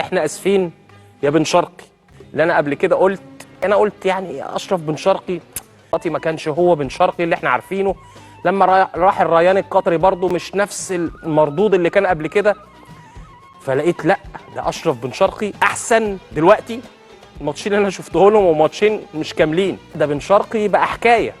احنا اسفين يا بن شرقي. اللي انا قبل كده قلت يعني اشرف بن شرقي ما كانش هو بن شرقي اللي احنا عارفينه. لما راح الريان القطري برضه مش نفس المردود اللي كان قبل كده، فلقيت لا ده اشرف بن شرقي احسن دلوقتي. الماتشين اللي انا شفته لهم وماتشين مش كاملين، ده بن شرقي بقى حكايه.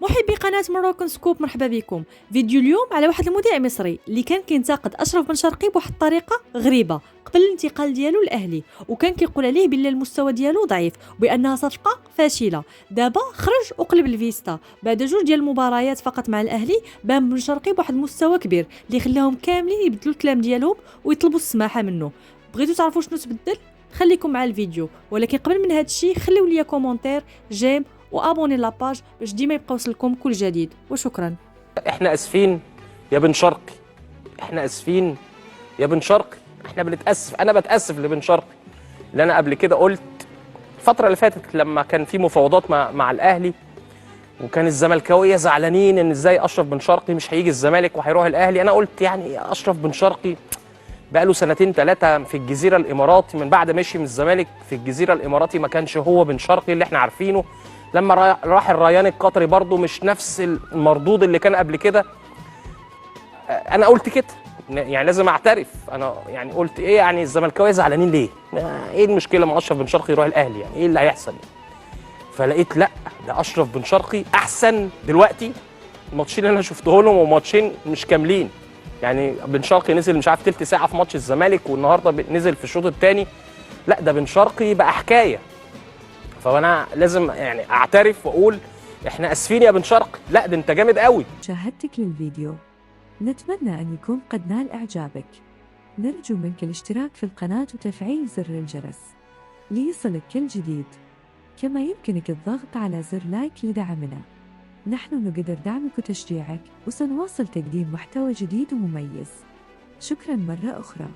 محبي قناة مروكن سكوب، مرحبا بكم. فيديو اليوم على واحد المذيع مصري اللي كان كينتقد اشرف بن شرقي بواحد الطريقه غريبه قبل الانتقال ديالو للاهلي، وكان كيقول عليه بان المستوى ديالو ضعيف وبانها صفقه فاشله. دابا خرج وقلب الفيستا بعد 2 ديال المباريات فقط مع الاهلي، بان بن شرقي بواحد المستوى كبير اللي خلاهم كاملين يبدلوا الكلام ديالهم ويطلبوا السماحه منه. بغيتوا تعرفوا شنو تبدل؟ خليكم مع الفيديو، ولكن قبل من هذا الشيء خليوا لي كومونتير، جيم وابوني لاباج باش ديما يبقى يوصلكم كل جديد، وشكرا. احنا اسفين يا بن شرقي، احنا اسفين يا بن شرقي، احنا بنتاسف. انا بتاسف لبن شرقي. اللي انا قبل كده قلت الفتره اللي فاتت لما كان في مفاوضات مع الاهلي، وكان الزملكاويه زعلانين ان ازاي اشرف بن شرقي مش هيجي الزمالك وهيروح الاهلي. انا قلت يعني اشرف بن شرقي بقى له 2-3 سنين في الجزيره الاماراتي، من بعد مشي من الزمالك في الجزيره الاماراتي ما كانش هو بن شرقي اللي احنا عارفينه. لما راح الريان القطري برضه مش نفس المردود اللي كان قبل كده. انا قلت كده يعني لازم اعترف. انا يعني قلت ايه يعني الزملكاويه زعلانين ليه؟ ايه المشكله ما اشرف بن شرقي يروح الاهلي؟ يعني ايه اللي هيحصل؟ فلقيت لا ده اشرف بن شرقي احسن دلوقتي. الماتشين اللي انا شفته لهم وماتشين مش كاملين. يعني بن شرقي نزل مش عارف تلت ساعه في ماتش الزمالك، والنهارده نزل في الشوط الثاني. لا ده بن شرقي بقى حكايه. فانا لازم يعني اعترف واقول احنا اسفين يا بن شرقي. لا ده انت جامد قوي. مشاهدتك للفيديو نتمنى أن يكون قد نال إعجابك. نرجو منك الاشتراك في القناة وتفعيل زر الجرس ليصلك كل جديد، كما يمكنك الضغط على زر لايك لدعمنا. نحن نقدر دعمك وتشجيعك، وسنواصل تقديم محتوى جديد ومميز. شكرا مرة أخرى.